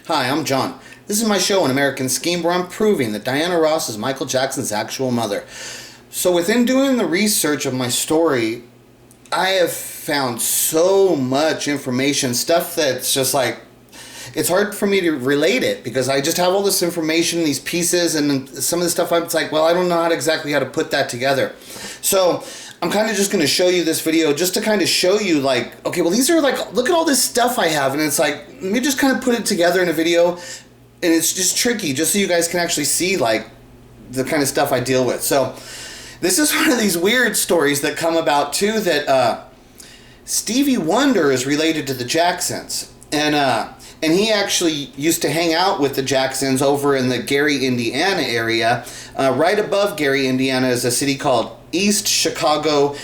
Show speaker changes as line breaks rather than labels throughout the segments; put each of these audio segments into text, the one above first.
Hi, I'm John. This is my show, An American Scheme, where I'm proving that Diana Ross is Michael Jackson's actual mother. So within doing the research of my story, I have found so much information, stuff that's just like, it's hard for me to relate it because I just have all this information, these pieces, and some of the stuff it's like, well, I don't know exactly how to put that together. So I'm kind of just going to show you this video just to kind of show you like, okay, well, these are like, look at all this stuff I have, and it's like, let me just kind of put it together in a video, and it's just tricky just so you guys can actually see like the kind of stuff I deal with. So this is one of these weird stories that come about too, that Stevie Wonder is related to the Jacksons, and he actually used to hang out with the Jacksons over in the Gary, Indiana area. Right above Gary, Indiana is a city called East Chicago.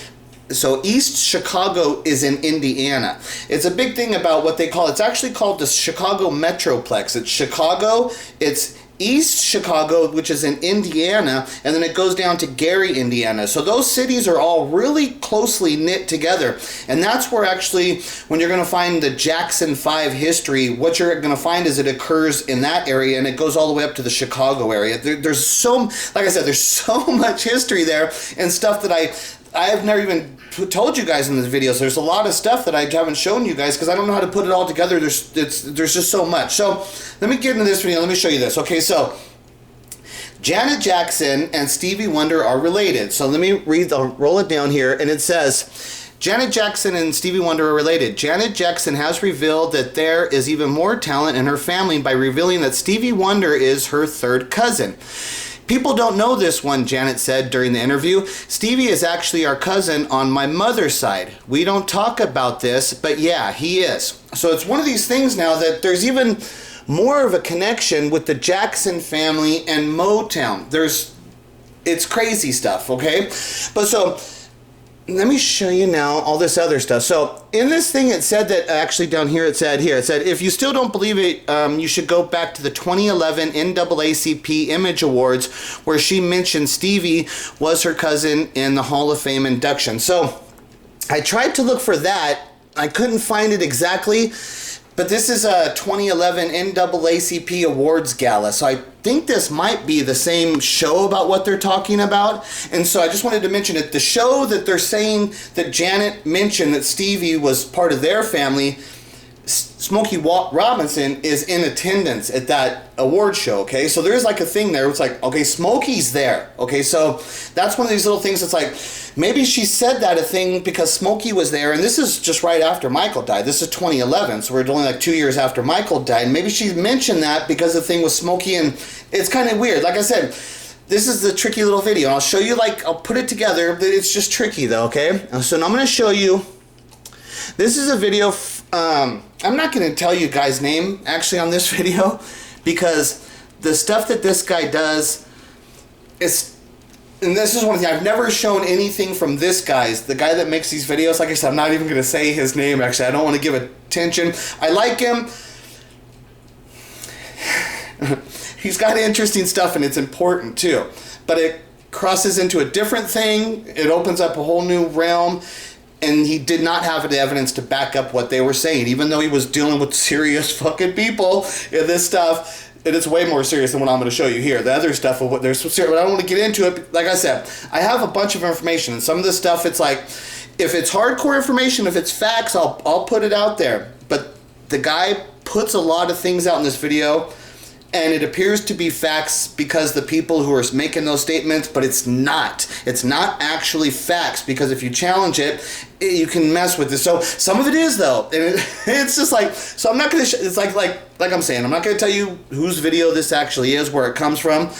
So East Chicago is in Indiana. It's a big thing about what they call, it's actually called the Chicago Metroplex. It's Chicago, it's East Chicago, which is in Indiana, and then it goes down to Gary, Indiana. So those cities are all really closely knit together. And that's where actually, when you're going to find the Jackson 5 history, what you're going to find is it occurs in that area, and it goes all the way up to the Chicago area. There's so, like I said, there's so much history there and stuff that I have never even told you guys in this video. So there's a lot of stuff that I haven't shown you guys because I don't know how to put it all together. There's just so much. So let me get into this video. Let me show you this. Okay, so Janet Jackson and Stevie Wonder are related. So let me roll it down here, and it says, Janet Jackson and Stevie Wonder are related. Janet Jackson has revealed that there is even more talent in her family by revealing that Stevie Wonder is her third cousin. People don't know this one, Janet said during the interview. Stevie is actually our cousin on my mother's side. We don't talk about this, but yeah, he is. So it's one of these things now that there's even more of a connection with the Jackson family and Motown. It's crazy stuff, okay? But so, let me show you now all this other stuff. So in this thing, it said that actually down here, it said if you still don't believe it, you should go back to the 2011 NAACP Image Awards, where she mentioned Stevie was her cousin in the Hall of Fame induction. So I tried to look for that. I couldn't find it exactly, but this is a 2011 NAACP Awards Gala. So I think this might be the same show about what they're talking about. And so I just wanted to mention it. The show that they're saying that Janet mentioned that Stevie was part of their family, Smokey Robinson is in attendance at that award show, okay? So there's like a thing there. It's like, okay, Smokey's there, okay? So that's one of these little things that's like, maybe she said that a thing because Smokey was there, and this is just right after Michael died. This is 2011, so we're only like 2 years after Michael died. And maybe she mentioned that because the thing with Smokey, and it's kind of weird. Like I said, this is the tricky little video. I'll show you, like, I'll put it together, but it's just tricky though, okay? So now I'm going to show you, this is a video, I'm not going to tell you guys' name actually on this video because the stuff that this guy does is, and this is one thing, I've never shown anything from this the guy that makes these videos. Like I said, I'm not even going to say his name actually. I don't want to give attention. I like him. He's got interesting stuff and it's important too. But it crosses into a different thing. It opens up a whole new realm. And he did not have the evidence to back up what they were saying, even though he was dealing with serious fucking people in this stuff. And it's way more serious than what I'm going to show you here. The other stuff of what they're serious, but I don't want to get into it. Like I said, I have a bunch of information, and some of this stuff, it's like, if it's hardcore information, if it's facts, I'll put it out there. But the guy puts a lot of things out in this video, and it appears to be facts because the people who are making those statements, but it's not. It's not actually facts, because if you challenge it, you can mess with it. So some of it is though, and it's just like, so I'm not gonna. It's like I'm saying, I'm not gonna tell you whose video this actually is, where it comes from.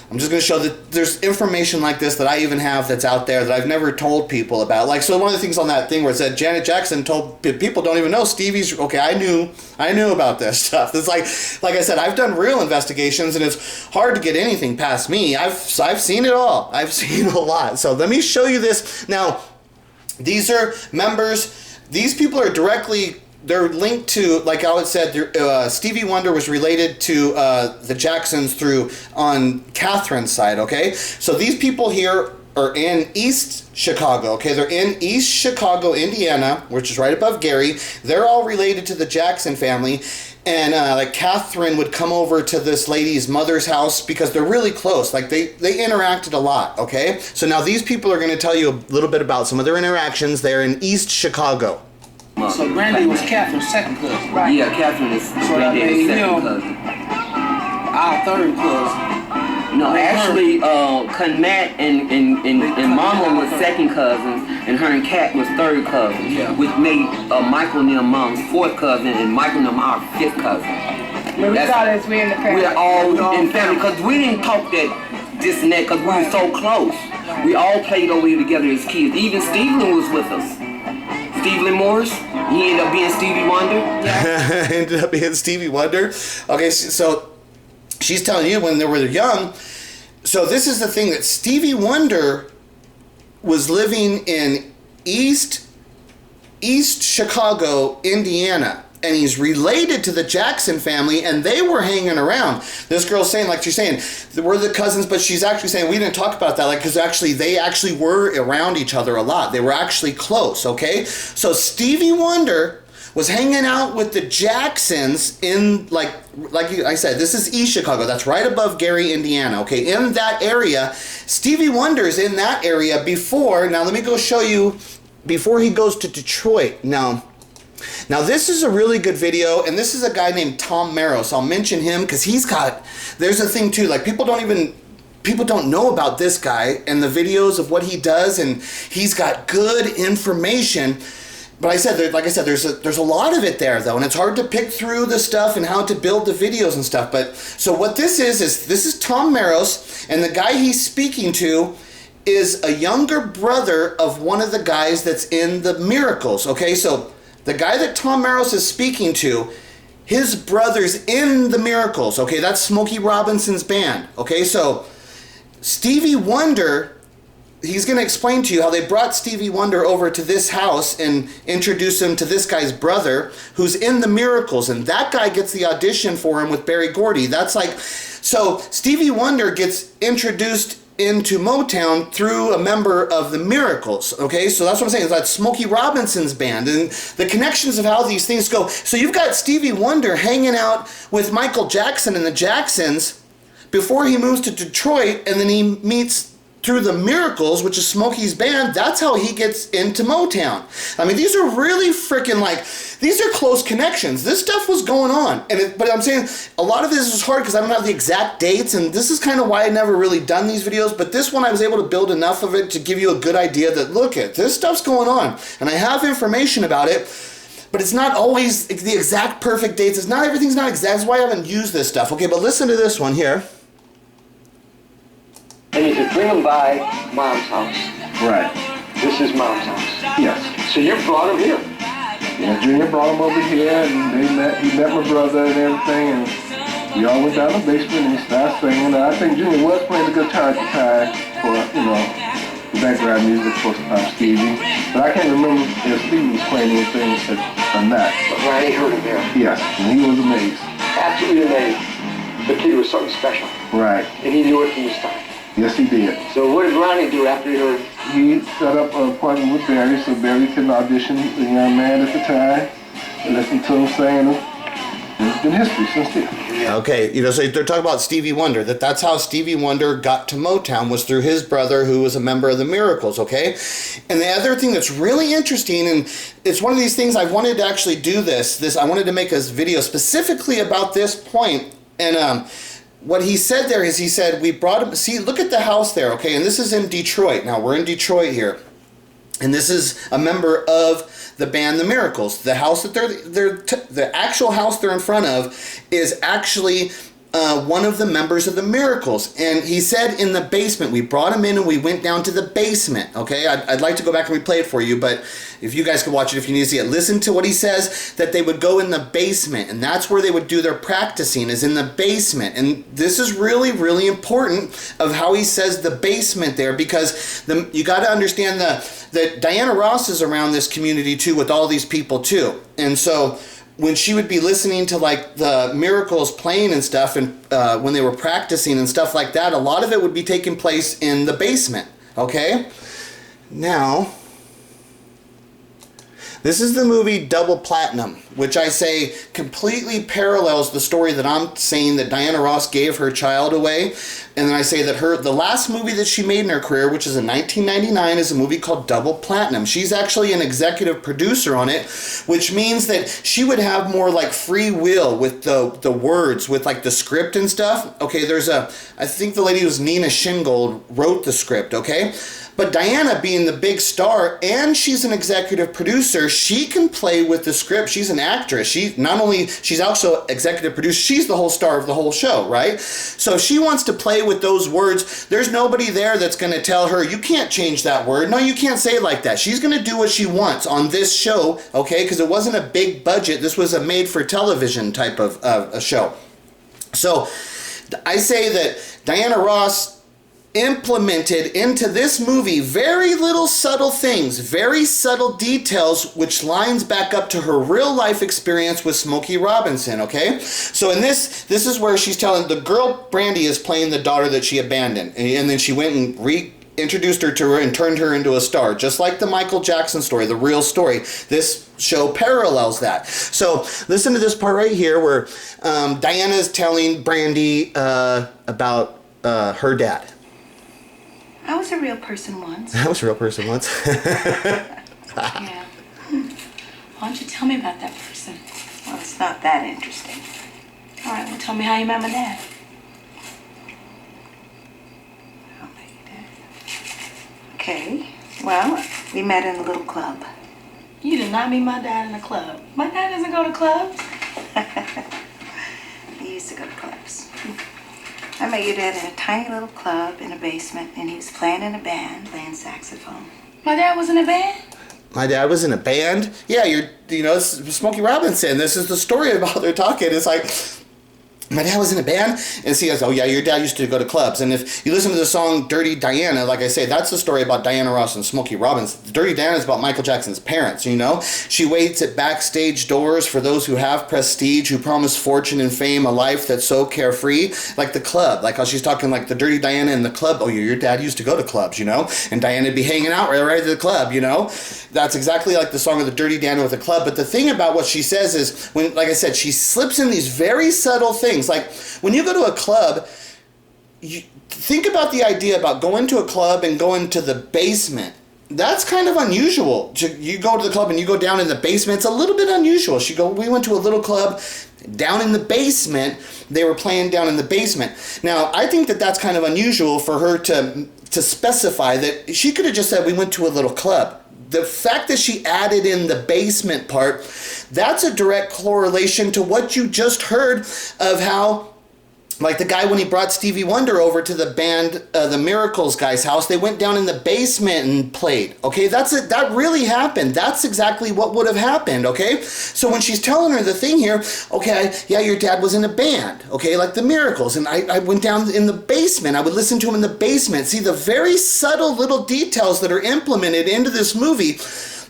I'm just going to show that there's information like this that I even have that's out there that I've never told people about. Like, so one of the things on that thing where it said Janet Jackson told people don't even know Stevie's, okay, I knew about this stuff. It's like I said, I've done real investigations and it's hard to get anything past me. I've seen it all. I've seen a lot. So let me show you this. Now, these are members. These people are directly, they're linked to, like I said, Stevie Wonder was related to the Jacksons through on Catherine's side, okay? So these people here are in East Chicago, okay? They're in East Chicago, Indiana, which is right above Gary. They're all related to the Jackson family. And like Catherine would come over to this lady's mother's house because they're really close. Like they interacted a lot, okay? So now these people are going to tell you a little bit about some of their interactions. They're in East Chicago.
So Granddaddy was Catherine's second cousin, right?
Yeah, Catherine is Granddaddy's second cousin.
Our third cousin.
No, actually, Matt and Mama was second cousins, and her and Kat was third cousins, which made Michael and them Mom's fourth cousin, and Michael and them our fifth cousin.
But we thought as we in the family.
We're all in family, because we didn't talk that this and that, because we were so close. We all played over here together as kids. Even Stephen was with us. Stephen Morris, he ended up being Stevie Wonder.
Ended up being Stevie Wonder. Okay, so she's telling you when they were young. So this is the thing, that Stevie Wonder was living in East Chicago, Indiana. And he's related to the Jackson family, and they were hanging around. This girl's saying, like she's saying, we're the cousins, but she's actually saying, we didn't talk about that, like, because actually, they actually were around each other a lot. They were actually close, okay? So Stevie Wonder was hanging out with the Jacksons in, like I said, this is East Chicago. That's right above Gary, Indiana, okay? In that area, Stevie Wonder's in that area before, now let me go show you, before he goes to Detroit. Now this is a really good video, and this is a guy named Tom Maros. I'll mention him because there's a thing too, like people don't know about this guy and the videos of what he does, and he's got good information. But like I said, there's a lot of it there though, and it's hard to pick through the stuff and how to build the videos and stuff. But so what this is Tom Maros, and the guy he's speaking to is a younger brother of one of the guys that's in the Miracles. Okay, so the guy that Tom Maros is speaking to, his brother's in the Miracles. Okay, that's Smokey Robinson's band. Okay, so Stevie Wonder, he's going to explain to you how they brought Stevie Wonder over to this house and introduce him to this guy's brother who's in the Miracles, and that guy gets the audition for him with Berry Gordy. That's like, so Stevie Wonder gets introduced into Motown through a member of the Miracles, okay? So that's what I'm saying, that's Smokey Robinson's band, and the connections of how these things go. So you've got Stevie Wonder hanging out with Michael Jackson and the Jacksons before he moves to Detroit, and then he meets through the Miracles, which is Smokey's band. That's how he gets into Motown. I mean, these are really freaking, like, these are close connections. This stuff was going on. But I'm saying a lot of this is hard because I don't have the exact dates, and this is kind of why I never really done these videos. But this one, I was able to build enough of it to give you a good idea that, look at, this stuff's going on. And I have information about it, but it's not always the exact perfect dates. Everything's not exact. That's why I haven't used this stuff. Okay, but listen to this one here.
And you could bring them by Mom's house.
Right.
This is Mom's house.
Yes.
So you brought him here.
Yeah, Junior brought him over here, and he met my brother and everything, and we all went down the basement and he started singing. And I think Junior was playing the guitar at the time for, the background music for Stevie. But I can't remember if Stevie was playing anything or not.
But Ronnie heard him there.
Yes, and he was amazed.
Absolutely amazed. The kid was something special.
Right.
And he knew it from the start.
Yes, he did.
So what did Ronnie do after he heard?
He set up an appointment with Berry so Berry can audition the young man at the time and listen to him sing. It's been history since then.
Okay, so they're talking about Stevie Wonder, that's how Stevie Wonder got to Motown, was through his brother who was a member of the Miracles, okay? And the other thing that's really interesting, and it's one of these things I wanted to actually do I wanted to make a video specifically about this point, and what he said there is, he said, we brought him, see, look at the house there, okay? And this is in Detroit. Now, we're in Detroit here. And this is a member of the band The Miracles. The house that the actual house they're in front of is actually one of the members of the Miracles. And he said in the basement, we brought him in and we went down to the basement, okay? I'd like to go back and replay it for you, but if you guys could watch it if you need to see it. Listen to what he says, that they would go in the basement, and that's where they would do their practicing, is in the basement. And this is really, really important of how he says the basement there, because you got to understand that Diana Ross is around this community too with all these people too. And so when she would be listening to like the Miracles playing and stuff, and when they were practicing and stuff like that, a lot of it would be taking place in the basement, okay? Now, This is the movie Double Platinum, which I say completely parallels the story that I'm saying that Diana Ross gave her child away. And then I say that the last movie that she made in her career, which is in 1999, is a movie called Double Platinum. She's actually an executive producer on it, which means that she would have more like free will with the words, with like the script and stuff. Okay, I think the lady was Nina Shingold wrote the script, okay? But Diana, being the big star, and she's an executive producer, she can play with the script. She's an actress. She's also executive producer. She's the whole star of the whole show, right? So if she wants to play with those words, there's nobody there that's going to tell her, you can't change that word. No, you can't say it like that. She's going to do what she wants on this show, okay? Because it wasn't a big budget. This was a made-for-television type of a show. So I say that Diana Ross implemented into this movie very little subtle things, very subtle details, which lines back up to her real life experience with Smokey Robinson, okay? So in this is where she's telling, the girl Brandy is playing the daughter that she abandoned, and then she went and reintroduced her to her and turned her into a star, just like the Michael Jackson story, the real story. This show parallels that. So listen to this part right here where Diana is telling Brandy about her dad.
I was a real person once.
I was a real person once.
Yeah. Why don't you tell me about that person? Well, it's not that interesting. All right, well, tell me how you met my dad. I'll bet you did. Okay, well, we met in a little club.
You did not meet my dad in a club. My dad doesn't go to clubs.
He used to go to clubs. I met your dad in a tiny little club in a basement, and he was playing in a band, playing saxophone.
My dad was in a band?
My dad was in a band? Yeah, it's Smokey Robinson. This is the story about they're talking. It's like, my dad was in a band, and he goes, oh yeah, your dad used to go to clubs. And if you listen to the song Dirty Diana, like I say, that's the story about Diana Ross and Smokey Robinson. Dirty Diana is about Michael Jackson's parents, you know? She waits at backstage doors for those who have prestige, who promise fortune and fame, a life that's so carefree, like the club. Like how she's talking like the Dirty Diana in the club. Oh, your dad used to go to clubs, you know? And Diana'd be hanging out right at the club, you know? That's exactly like the song of the Dirty Diana with the club. But the thing about what she says is, when, like I said, she slips in these very subtle things. Like when you go to a club, you think about the idea about going to a club and going to the basement. That's kind of unusual. You go to the club and you go down in the basement. It's a little bit unusual. We went to a little club down in the basement. They were playing down in the basement. Now, I think that that's kind of unusual for her to specify that. She could have just said we went to a little club. The fact that she added in the basement part, that's a direct correlation to what you just heard of how, like the guy when he brought Stevie Wonder over to the band, the Miracles guy's house, they went down in the basement and played. Okay, that really happened. That's exactly what would have happened. Okay, so when she's telling her the thing here, okay, yeah, your dad was in a band. Okay, like the Miracles, and I went down in the basement. I would listen to him in the basement. See the very subtle little details that are implemented into this movie.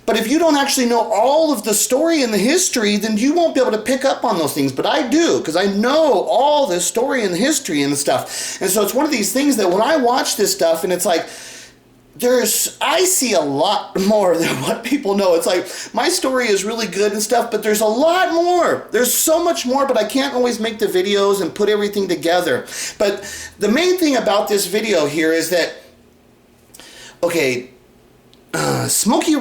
But if you don't actually know all of the story and the history, then you won't be able to pick up on those things. But I do, because I know all the story and the history and stuff. And so it's one of these things that when I watch this stuff, and it's like, I see a lot more than what people know. It's like, my story is really good and stuff, but there's a lot more. There's so much more, but I can't always make the videos and put everything together. But the main thing about this video here is that, okay, Stevie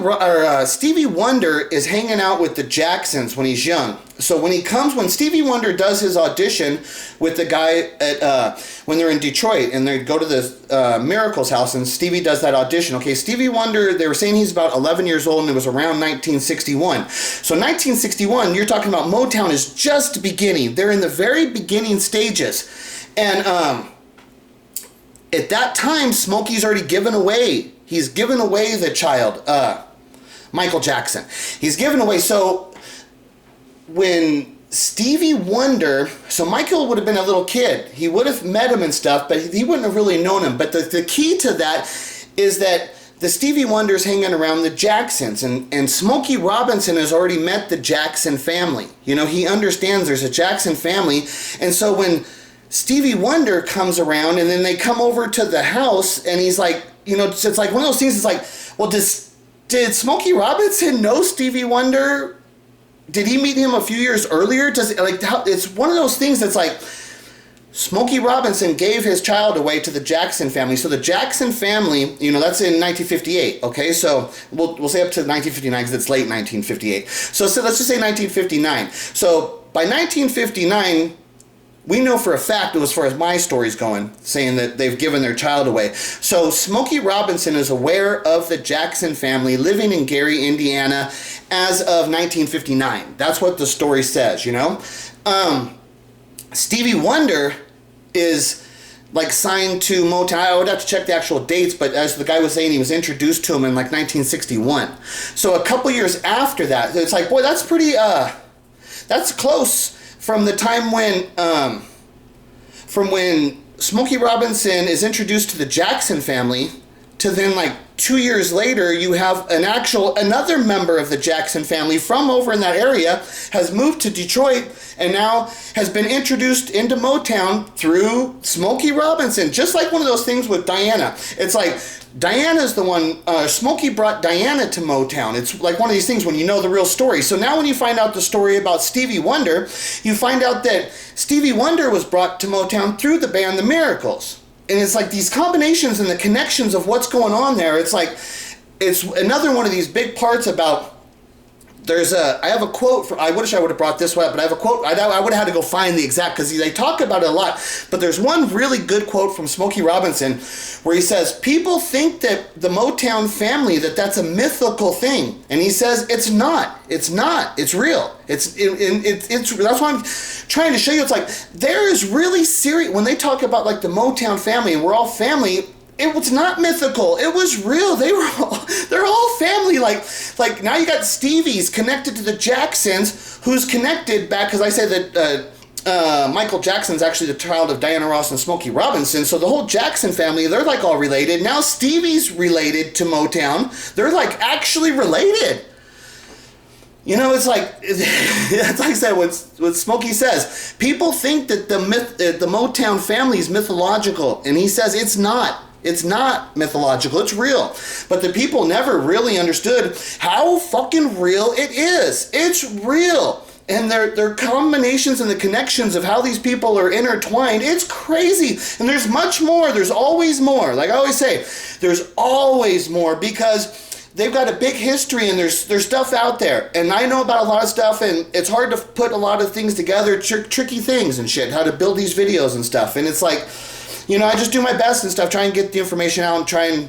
Wonder is hanging out with the Jacksons when he's young. So when Stevie Wonder does his audition with the guy at when they're in Detroit and they go to the Miracles house and Stevie does that audition. Okay, Stevie Wonder, they were saying he's about 11 years old and it was around 1961. So 1961, you're talking about Motown is just beginning. They're in the very beginning stages. And at that time, Smokey's already given away. He's given away the child, Michael Jackson. He's given away. So when Stevie Wonder, so Michael would have been a little kid. He would have met him and stuff, but he wouldn't have really known him. But the key to that is that the Stevie Wonder's hanging around the Jacksons, and Smokey Robinson has already met the Jackson family. You know, he understands there's a Jackson family. And so when Stevie Wonder comes around and then they come over to the house and he's like, you know, it's like one of those things. It's like, well, does did Smokey Robinson know Stevie Wonder? Did he meet him a few years earlier? It's one of those things that's like, Smokey Robinson gave his child away to the Jackson family. So the Jackson family, that's in 1958. Okay, so we'll say up to 1959 because it's late 1958. So let's just say 1959. So by 1959, we know for a fact, as far as my story's going, saying that they've given their child away. So Smokey Robinson is aware of the Jackson family living in Gary, Indiana, as of 1959. That's what the story says, Stevie Wonder is like signed to Motown. I would have to check the actual dates, but as the guy was saying, he was introduced to him in like 1961. So a couple years after that, it's like, boy, that's pretty, that's close from the time when Smokey Robinson is introduced to the Jackson family to then like 2 years later, you have another member of the Jackson family from over in that area has moved to Detroit and now has been introduced into Motown through Smokey Robinson. Just like one of those things with Diana. It's like Diana's the one, Smokey brought Diana to Motown. It's like one of these things when you know the real story. So now when you find out the story about Stevie Wonder, you find out that Stevie Wonder was brought to Motown through the band The Miracles. And it's like these combinations and the connections of what's going on there. It's like, it's another one of these big parts about, I have a quote, I wish I would have brought this one up, but I have a quote, I would have had to go find the exact, because they talk about it a lot, but there's one really good quote from Smokey Robinson where he says, people think that the Motown family, that's a mythical thing. And he says, it's not, it's real. It's that's what I'm trying to show you. It's like, there is really serious, when they talk about like the Motown family, and we're all family, it was not mythical. It was real. They're all family. Like now you got Stevie's connected to the Jacksons, who's connected back, because I said that Michael Jackson's actually the child of Diana Ross and Smokey Robinson. So the whole Jackson family, they're like all related. Now Stevie's related to Motown. They're like actually related. It's like, it's like I said, what Smokey says. People think that the Motown family is mythological, and he says it's not. It's not mythological, it's real. But the people never really understood how fucking real it is. It's real. And their combinations and the connections of how these people are intertwined, it's crazy. And there's much more. There's always more. Like I always say, there's always more, because they've got a big history and there's stuff out there. And I know about a lot of stuff, and it's hard to put a lot of things together, tricky things and shit, how to build these videos and stuff. And it's like, I just do my best and stuff, try and get the information out and try and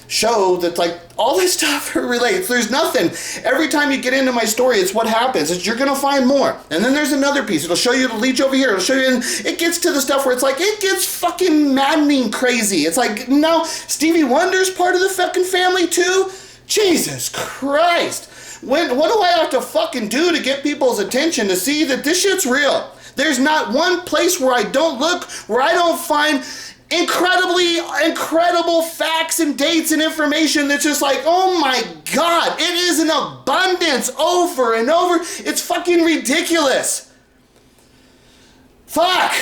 show that like all this stuff relates. There's nothing. Every time you get into my story, it's what happens. You're going to find more. And then there's another piece. It'll show you, it'll lead you over here. It'll show you, and it gets to the stuff where it's like, it gets fucking maddening crazy. It's like, no, Stevie Wonder's part of the fucking family too? Jesus Christ. What do I have to fucking do to get people's attention to see that this shit's real? There's not one place where I don't look, where I don't find incredible facts and dates and information that's just like, oh my God, it is an abundance over and over. It's fucking ridiculous. Fuck.